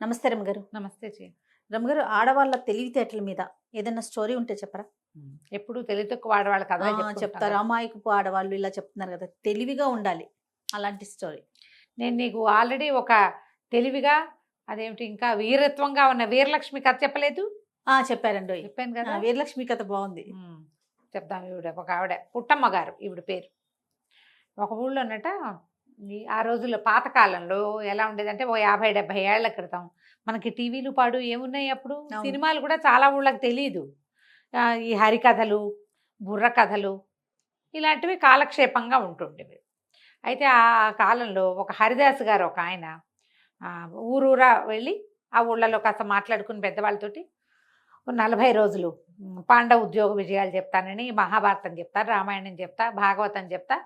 నమస్తే రమగారు. నమస్తే జీ. రమగారు, ఆడవాళ్ళ తెలివితేటల మీద ఏదైనా స్టోరీ ఉంటే చెప్పరా? ఎప్పుడు తెలివి తక్కువ ఆడవాళ్ళ కథ చెప్తారు. అమాయకపు ఆడవాళ్ళు ఇలా చెప్తున్నారు కదా, తెలివిగా ఉండాలి, అలాంటి స్టోరీ. నేను నీకు ఆల్రెడీ ఒక తెలివిగా అదేమిటి ఇంకా వీరత్వంగా ఉన్న వీరలక్ష్మి కథ చెప్పలేదు? చెప్పారండి. చెప్పాను కదా, వీరలక్ష్మి కథ బాగుంది. చెప్దాం. ఒక ఆవిడ పుట్టమ్మ గారు ఈవిడ పేరు. ఒక ఊళ్ళోనట ఆ రోజుల్లో పాతకాలంలో ఎలా ఉండేదంటే ఓ 50-70 ఏళ్ల క్రితం మనకి టీవీలు పాడు ఏమున్నాయి అప్పుడు, సినిమాలు కూడా చాలా ఊళ్ళకి తెలియదు. ఈ హరికథలు, బుర్ర కథలు ఇలాంటివి కాలక్షేపంగా ఉంటుండేవి. అయితే ఆ కాలంలో ఒక హరిదాస్ గారు ఒక ఆయన ఊరూరా వెళ్ళి ఆ ఊళ్ళలో కాస్త మాట్లాడుకుని పెద్దవాళ్ళతోటి 40 రోజులు పాండవ ఉద్యోగ విజయాలు చెప్తానని, మహాభారతం చెప్తా, రామాయణం చెప్తా, భాగవతం చెప్తా,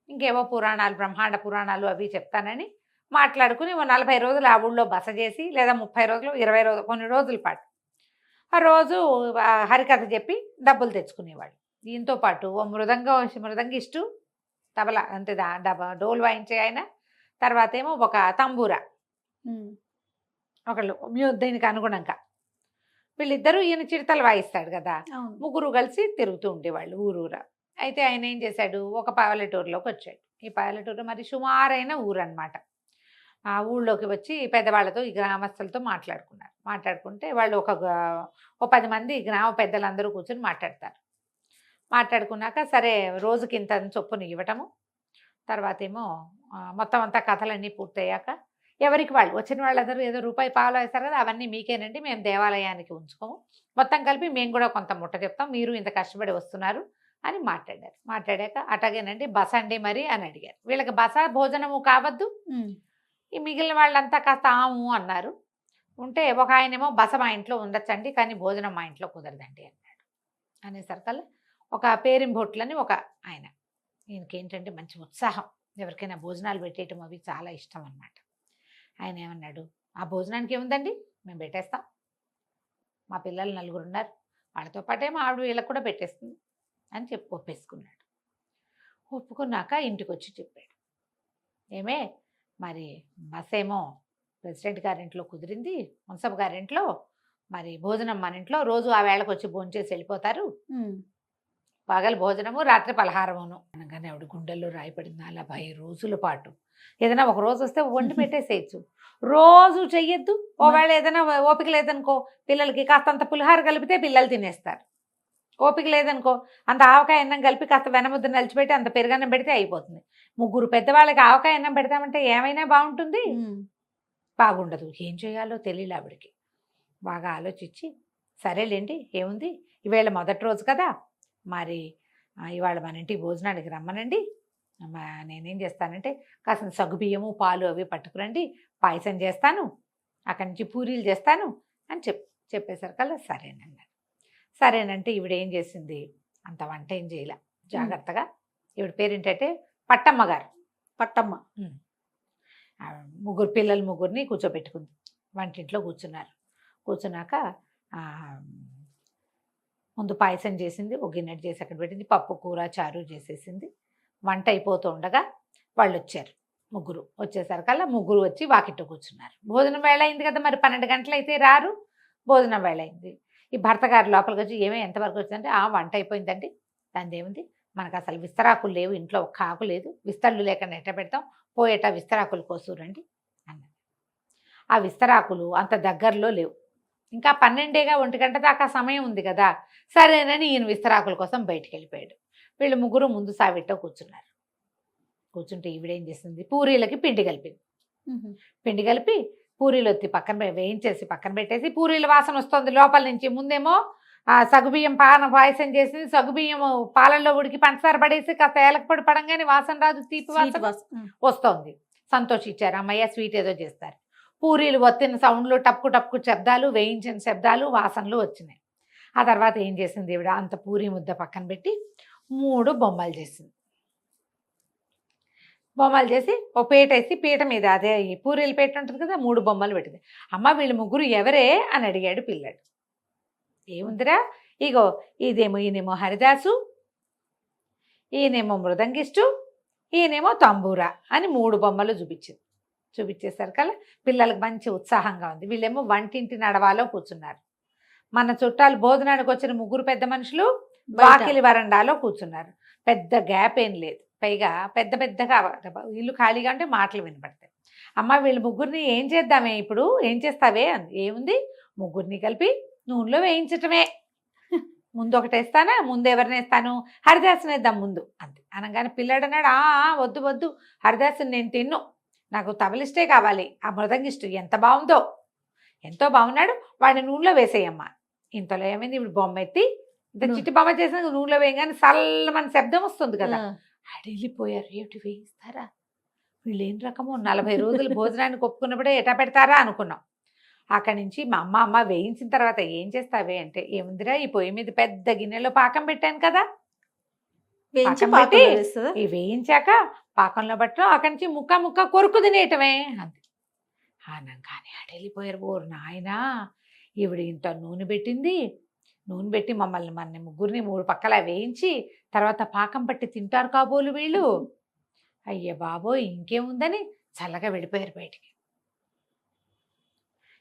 ఇంకేవో పురాణాలు, బ్రహ్మాండ పురాణాలు అవి చెప్తానని మాట్లాడుకుని 40 రోజులు ఆ ఊళ్ళో బస చేసి, లేదా 30 రోజులు, 20 రోజులు, కొన్ని రోజుల పాటు ఆ రోజు హరికథ చెప్పి డబ్బులు తెచ్చుకునేవాడు. దీంతో పాటు ఓ మృదంగిష్టు, తబలా అంతే డోలు వాయించే ఆయన, తర్వాత ఏమో ఒక తంబూరా, ఒకళ్ళు దీనికి అనుగుణంగా వీళ్ళిద్దరూ, ఈయన చిడతలు వాయిస్తాడు కదా, ముగ్గురు కలిసి తిరుగుతూ ఉండేవాళ్ళు ఊరూరా. అయితే ఆయన ఏం చేశాడు, ఒక పల్లెటూరులోకి వచ్చాడు. ఈ పల్లెటూరు మరి సుమారైన ఊరు అనమాట. ఆ ఊళ్ళోకి వచ్చి పెద్దవాళ్ళతో, ఈ గ్రామస్తులతో మాట్లాడుకుంటే వాళ్ళు ఒక 10 మంది గ్రామ పెద్దలందరూ కూర్చొని మాట్లాడుకున్నాక సరే రోజుకి ఇంత చొప్పున ఇవ్వటము, తర్వాత ఏమో మొత్తం అంతా కథలన్నీ పూర్తయ్యాక ఎవరికి వాళ్ళు వచ్చిన వాళ్ళందరూ ఏదో రూపాయి పాలు వేస్తారు కదా, అవన్నీ మీకేనండి, మేము దేవాలయానికి ఉంచుకోము, మొత్తం కలిపి మేము కూడా కొంత ముట్ట చెప్తాం, మీరు ఇంత కష్టపడి వస్తున్నారు అని మాట్లాడాక అటగేనండి బస అండి మరి అని అడిగారు. వీళ్ళకి బస భోజనము కావద్దు. ఈ మిగిలిన వాళ్ళంతా కాస్త ఆము అన్నారు. ఉంటే ఒక ఆయనేమో బస మా ఇంట్లో ఉండొచ్చండి, కానీ భోజనం మా ఇంట్లో కుదరదండి అన్నాడు. అనేసరికల్లా ఒక పేరింబొట్లని ఒక ఆయన, ఈయనకేంటంటే మంచి ఉత్సాహం, ఎవరికైనా భోజనాలు పెట్టేయటం అవి చాలా ఇష్టం అన్నమాట. ఆయన ఏమన్నాడు, ఆ భోజనానికి ఏముందండి, మేము పెట్టేస్తాం, మా పిల్లలు 4 ఉన్నారు, వాళ్ళతో పాటేమో ఆవిడ వీళ్ళకి కూడా పెట్టేస్తుంది అని చెప్పి ఒప్పేసుకున్నాడు. ఒప్పుకున్నాక ఇంటికి వచ్చి చెప్పాడు, ఏమే మరి బస్ ఏమో ప్రెసిడెంట్ గారింట్లో కుదిరింది, మున్సబ్ గారింట్లో, మరి భోజనం మన ఇంట్లో, రోజు ఆ వేళకు వచ్చి భోంచేసి వెళ్ళిపోతారు, పగలు భోజనము రాత్రి పలహారమును అనగానే ఆవిడ గుండెల్లో రాయపడింది. 40 రోజుల పాటు ఏదైనా ఒక రోజు వస్తే వండి పెట్టేసేయచ్చు, రోజు చెయ్యొద్దు. ఒకవేళ ఏదైనా ఓపిక లేదనుకో, పిల్లలకి కాస్తంత పులిహార కలిపితే పిల్లలు తినేస్తారు, ఓపిక లేదనుకో అంత ఆవకాయ అన్నం కలిపి కాస్త వెనముద్ద నలిచిపెట్టి అంత పెరుగన్నం పెడితే అయిపోతుంది. 3 పెద్దవాళ్ళకి ఆవకాయ అన్నం పెడతామంటే ఏమైనా బాగుంటుంది, బాగుండదు. ఏం చేయాలో తెలియలే ఆవిడకి. బాగా ఆలోచించి సరేలేండి ఏముంది, ఈవేళ మొదటి రోజు కదా, మరి ఇవాళ మన ఇంటికి భోజనానికి రమ్మనండి, నేనేం చేస్తానంటే కాస్త సగ్గుబియ్యము పాలు అవి పట్టుకురండి, పాయసం చేస్తాను, అక్కడి నుంచి పూరీలు చేస్తాను అని చెప్పేసరికల్లా సరేనంటే ఈవిడ ఏం చేసింది, అంత వంట ఏం చేయలే, జాగ్రత్తగా. ఈవిడ పేరేంటంటే పట్టమ్మ గారు. పట్టమ్మ 3 పిల్లలు, 3 కూర్చోబెట్టుకుంది. వంటింట్లో కూర్చున్నాక ముందు పాయసం చేసింది, ఒక గిన్నెట్ చేసి అక్కడ పెట్టింది, పప్పు కూర చారు చేసేసింది. వంట అయిపోతూ ఉండగా వాళ్ళు వచ్చారు, 3 వచ్చేసరికల్లా 3 వచ్చి వాకిట్లో కూర్చున్నారు. భోజనం వేళ అయింది కదా, మరి 12 గంటలు అయితే రారు, భోజనం వేళ అయింది. ఈ భర్త గారు లోపలికి వచ్చి ఎంతవరకు వచ్చిందంటే, వంట అయిపోయిందండి, దాని ఏముంది, మనకు అసలు విస్తరాకులు లేవు ఇంట్లో, ఒక్క ఆకు లేదు, విస్తళ్ళు లేకుండా ఎట్ట పెడతాం, పోయేట విస్తరాకులు కోసూరండి అన్నది. ఆ విస్తరాకులు అంత దగ్గరలో లేవు, ఇంకా 12 1 గంట దాకా సమయం ఉంది కదా, సరేనని ఈయన విస్తరాకుల కోసం బయటికి వెళ్ళిపోయాడు. వీళ్ళు 3 ముందు సావిట్లో కూర్చుంటే ఈవిడేం చేసింది, పూరీలకి పిండి కలిపి పూరీలు ఒత్తి పక్కన వేయించేసి పక్కన పెట్టేసి, పూరీల వాసన వస్తుంది లోపల నుంచి. ముందేమో సగుబియ్యం పాయసం చేసింది, సగుబియ్యం పాలల్లో ఉడికి పంచదార పడేసి కాస్త ఏలకపొడి పడంగానే వాసన రాదు, తీపి వాసన వస్తుంది. సంతోషించారు, అమ్మయ్య స్వీట్ ఏదో చేస్తారు. పూరీలు ఒత్తిన సౌండ్లు, టప్పు టప్పు శబ్దాలు, వేయించిన శబ్దాలు, వాసనలు వచ్చినాయి. ఆ తర్వాత ఏం చేసింది ఈవిడ, అంత పూరీ ముద్ద పక్కన పెట్టి 3 బొమ్మలు చేసింది. బొమ్మలు చేసి ఓ పీట వేసి, పీట మీద అదే ఈ పూరీల పీట ఉంటుంది కదా, 3 బొమ్మలు పెట్టింది. అమ్మ వీళ్ళు 3 ఎవరే అని అడిగాడు పిల్లాడు. ఏముందిరా, ఇగో ఈయనేమో హరిదాసు, ఈయనేమో మృదంగిష్టు, ఈయనేమో తంబూరా అని 3 బొమ్మలు చూపించింది. చూపించేశారు కదా, పిల్లలకు మంచి ఉత్సాహంగా ఉంది. వీళ్ళేమో వంటింటి నడవాలో కూర్చున్నారు. మన చుట్టాలు భోజనానికి వచ్చిన ముగ్గురు పెద్ద మనుషులు వాకిలి వరండాలో కూర్చున్నారు. పెద్ద గ్యాప్ ఏం లేదు. పైగా పెద్ద పెద్దగా ఇల్లు ఖాళీగా ఉంటే మాటలు వినపడతాయి. అమ్మ వీళ్ళు ముగ్గురిని ఏం చేద్దామే ఇప్పుడు, ఏం చేస్తావే అంది. ఏముంది, ముగ్గురిని కలిపి నూనెలో వేయించటమే. ముందు ఒకటి వేస్తానా, ముందు ఎవరిని వేస్తాను, హరిదాసుని వేద్దాం ముందు అంతే. అనగానే పిల్లాడు అన్నాడు, వద్దు వద్దు, హరిదాసుని నేను తిన్ను, నాకు తబలిస్టే కావాలి, ఆ మృదంగిష్టు ఎంత బాగుందో, ఎంతో బాగున్నాడు, వాడిని నూనెలో వేసేయమ్మా. ఇంతలో ఏమైంది, ఇప్పుడు బొమ్మ ఎత్తి ఇంత చిట్టి బొమ్మ చేసిన నూనెలో వేయగానే సల్లమని శబ్దం వస్తుంది కదా. అడిగిపోయారు, ఏమిటి వేయిస్తారా, వీళ్ళు ఏం రకమో, 40 రోజులు భోజనానికి ఒప్పుకున్నప్పుడే ఎటా పెడతారా అనుకున్నాం. అక్కడి నుంచి మా అమ్మ వేయించిన తర్వాత ఏం చేస్తావే అంటే, ఏముందిరా ఈ పొయ్యి మీద పెద్ద గిన్నెలో పాకం పెట్టాను కదా, ఈ వేయించాక పాకంలో పట్టడం, అక్కడి నుంచి ముక్క ముక్క కొరుకు తినేయటమే అంతే. అనగానే అడెళ్ళిపోయారు. ఓరు నాయనా, ఈవిడ ఇంత నూనె పెట్టింది, నూనె పెట్టి మమ్మల్ని మన ముగ్గురిని 3 పక్కల వేయించి తర్వాత పాకం పట్టి తింటారు కాబోలు వీళ్ళు, అయ్య బాబోయ్ ఇంకేముందని చల్లగా వెళ్ళిపోయారు బయటికి.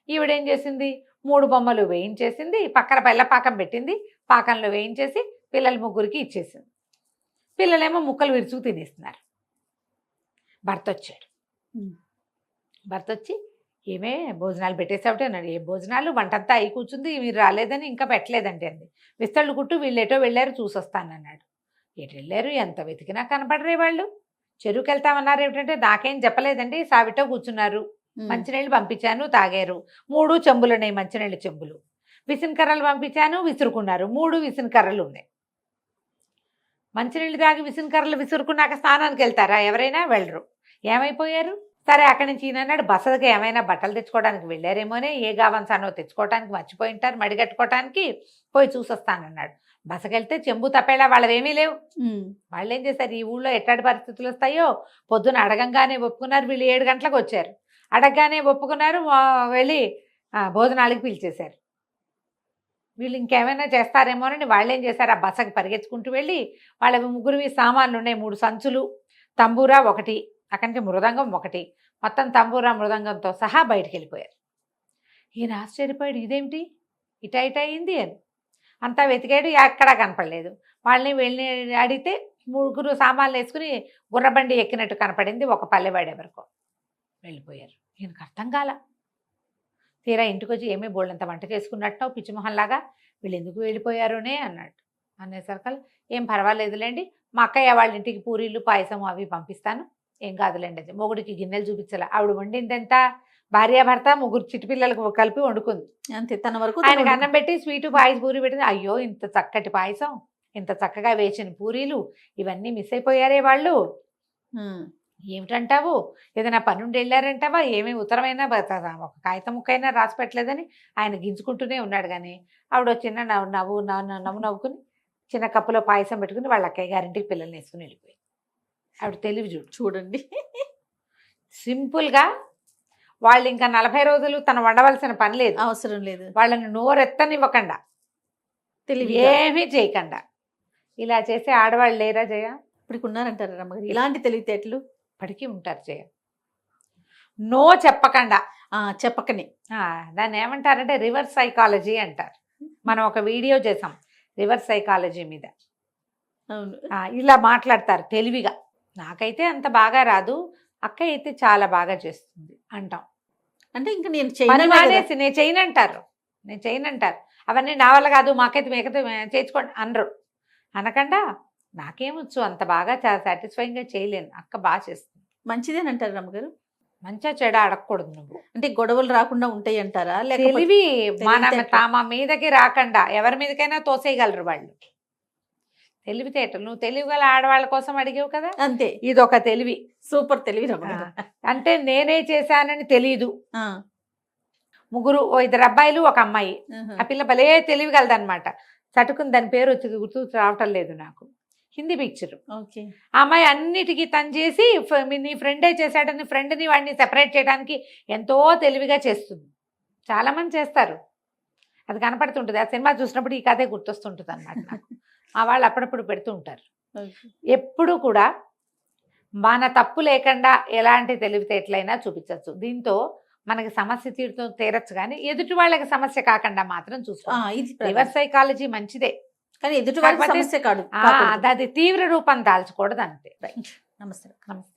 ఈవిడేం చేసింది, 3 బొమ్మలు వేయించేసింది, పక్కన బెల్ల పాకం పెట్టింది, పాకంలో వేయించేసి పిల్లల ముగ్గురికి ఇచ్చేసింది. పిల్లలేమో ముక్కలు విరుచుకు తినేస్తున్నారు. భర్త వచ్చాడు. భర్త వచ్చి, ఏమే భోజనాలు పెట్టేసావుటే అన్నాడు. ఏ భోజనాలు, వంటంతా అయి కూర్చుంది, మీరు రాలేదని ఇంకా పెట్టలేదంటే అంది. విస్తళ్ళు కుట్టు వీళ్ళు ఎటో వెళ్ళారు చూసొస్తానన్నాడు. ఎటు వెళ్ళారు, ఎంత వెతికినా కనపడరే వాళ్ళు. చెరువుకి వెళ్తామన్నారు, ఏమిటంటే నాకేం చెప్పలేదండి, సావిటో కూర్చున్నారు, మంచినీళ్ళు పంపించాను తాగారు, 3 చెంబులు ఉన్నాయి, మంచినీళ్ళు చెంబులు. విసినకర్రలు పంపించాను విసురుకున్నారు, 3 విసినకర్రలు ఉన్నాయి. మంచినీళ్ళు తాగి విసినకర్రలు విసురుకున్నాక స్నానానికి వెళ్తారా, ఎవరైనా వెళ్ళరు. ఏమైపోయారు. సరే అక్కడి నుంచి ఈయనన్నాడు, బసదకి ఏమైనా బట్టలు తెచ్చుకోవడానికి వెళ్ళారేమోనే, ఏ గావంసానో తెచ్చుకోవడానికి మర్చిపోయి ఉంటారు, మడిగట్టుకోవడానికి, పోయి చూసొస్తానన్నాడు. బసకెళ్తే చెంబు తప్పేలా వాళ్ళవేమీ లేవు. వాళ్ళు ఏం చేశారు, ఈ ఊళ్ళో ఎట్లాంటి పరిస్థితులు వస్తాయో, పొద్దున అడగంగానే ఒప్పుకున్నారు. వీళ్ళు 7 గంటలకు వచ్చారు, అడగగానే ఒప్పుకున్నారు, వెళ్ళి భోజనాలకి పిలిచేశారు. వీళ్ళు ఇంకేమైనా చేస్తారేమోనని వాళ్ళు ఏం చేశారు, ఆ బసకి పరిగెత్తుకుంటూ వెళ్ళి వాళ్ళ ముగ్గురివి సామాన్లు ఉన్నాయి, 3 సంచులు, తంబూరా 1, అక్కడి నుంచి మృదంగం 1, మొత్తం తంబూరా మృదంగంతో సహా బయటికి వెళ్ళిపోయారు. ఈయన ఆశ్చర్యపోయాడు, ఇదేమిటి ఇట అయింది అని. అంతా వెతికాడు, ఎక్కడా కనపడలేదు. వాళ్ళని వెళ్ళి అడిగితే 3 సామాన్లు వేసుకుని గుర్రబండి ఎక్కినట్టు కనపడింది, ఒక పల్లెవాడు ఎవరికో. వెళ్ళిపోయారు. ఈయనకు అర్థం కాల. తీరా ఇంటికి వచ్చి, ఏమీ బోళ్ళంత వంట చేసుకున్నట్టు పిచ్చిమొహంలాగా వీళ్ళు ఎందుకు వెళ్ళిపోయారునే అన్నాడు. అనేసరికల్, ఏం పర్వాలేదులేండి, మా అక్కయ్య వాళ్ళ ఇంటికి పూరీలు పాయసం అవి పంపిస్తాను, ఏం కాదులేండి అది. మొగుడికి గిన్నెలు చూపించాల, ఆవిడ వండిందెంత, భార్యాభర్త 3 చిటిపిల్లలకు కలిపి వండుకుంది అంతే. తన వరకు ఆయనకు అన్నం పెట్టి స్వీటు పాయసం పూరి పెట్టింది. అయ్యో ఇంత చక్కటి పాయసం, ఇంత చక్కగా వేసిన పూరీలు, ఇవన్నీ మిస్ అయిపోయారే వాళ్ళు, ఏమిటంటావు, ఏదైనా పనుండి వెళ్ళారంటావా, ఏమీ ఉత్తరమైనా ఒక కాగితం ముక్కైనా రాసి పెట్టలేదని ఆయన గింజుకుంటూనే ఉన్నాడు. కానీ ఆవిడ చిన్న నవ్వుకుని చిన్న కప్పులో పాయసం పెట్టుకుని వాళ్ళ అక్కయ్య గారింటికి పిల్లల్ని వేసుకుని వెళ్ళిపోయి. ఆవిడ తెలివి చూడండి. సింపుల్గా వాళ్ళు ఇంకా 40 రోజులు తను వండవలసిన పని లేదు, అవసరం లేదు, వాళ్ళని నోరెత్తనివ్వకుండా, తెలివి ఏమీ చేయకుండా ఇలా చేసే ఆడవాళ్ళు లేరా జయ? ఇప్పటికి ఉన్నారంటారా రమ్మగారు ఇలాంటి తెలివితేటలు? ఇప్పటికీ ఉంటారు జయ. నో చెప్పకుండా, చెప్పకని, దాన్ని ఏమంటారంటే రివర్స్ సైకాలజీ అంటారు. మనం ఒక వీడియో చేసాం రివర్స్ సైకాలజీ మీద. అవును, ఇలా మాట్లాడతారు తెలివిగా. నాకైతే అంత బాగా రాదు, అక్క అయితే చాలా బాగా చేస్తుంది అంటాం. అంటే ఇంకా నేను చేయనంటారు, అవన్నీ నా వల్ల కాదు, మాకైతే మేకైతే చేర్చుకోండి అనరు. అనకుండా నాకేమొచ్చు, అంత బాగా చాలా సాటిస్ఫైయింగ్గా చేయలేను, అక్క బాగా చేస్తుంది. మంచిదేనంటారు రమ్మగారు. మంచిగా చెడ అడగకూడదు నువ్వు, అంటే గొడవలు రాకుండా ఉంటాయి అంటారా? తెలివి తమ మీదకి రాకుండా ఎవరి మీదకైనా తోసేయగలరు వాళ్ళు. తెలివితేటలు. నువ్వు తెలివిగల ఆడవాళ్ళ కోసం అడిగావు కదా, అంతే. ఇదొక తెలివి, సూపర్ తెలివి. అంటే నేనే చేశానని తెలీదు. 2 అబ్బాయిలు 1 అమ్మాయి. ఆ పిల్ల భలే తెలివిగలదనమాట. చటుకుని దాని పేరు వచ్చి గుర్తు రావటం లేదు నాకు. హిందీ పిక్చర్. ఓకే. ఆ అమ్మాయి అన్నిటికీ తను చేసి నీ ఫ్రెండే చేశాడని ఫ్రెండ్ని వాడిని సెపరేట్ చేయడానికి ఎంతో తెలివిగా చేస్తుంది. చాలామంది చేస్తారు, అది కనపడుతుంటుంది. ఆ సినిమా చూసినప్పుడు ఈ కథే గుర్తొస్తుంటుంది అన్నమాట నాకు. ఆ వాళ్ళు అప్పుడప్పుడు పెడుతూ ఉంటారు. ఎప్పుడు కూడా మన తప్పు లేకుండా ఎలాంటి తెలివితేటలైనా చూపించవచ్చు. దీంతో మనకి సమస్య తీరచ్చు కానీ ఎదుటి వాళ్ళకి సమస్య కాకుండా మాత్రం చూసుకో. ఇది రివర్స్ సైకాలజీ మంచిదే, కానీ ఎదుటి వాళ్ళ కాకపోతే సమస్య కాదు. అది తీవ్ర రూపం దాల్చకూడదు అంతే. నమస్తే. నమస్తే.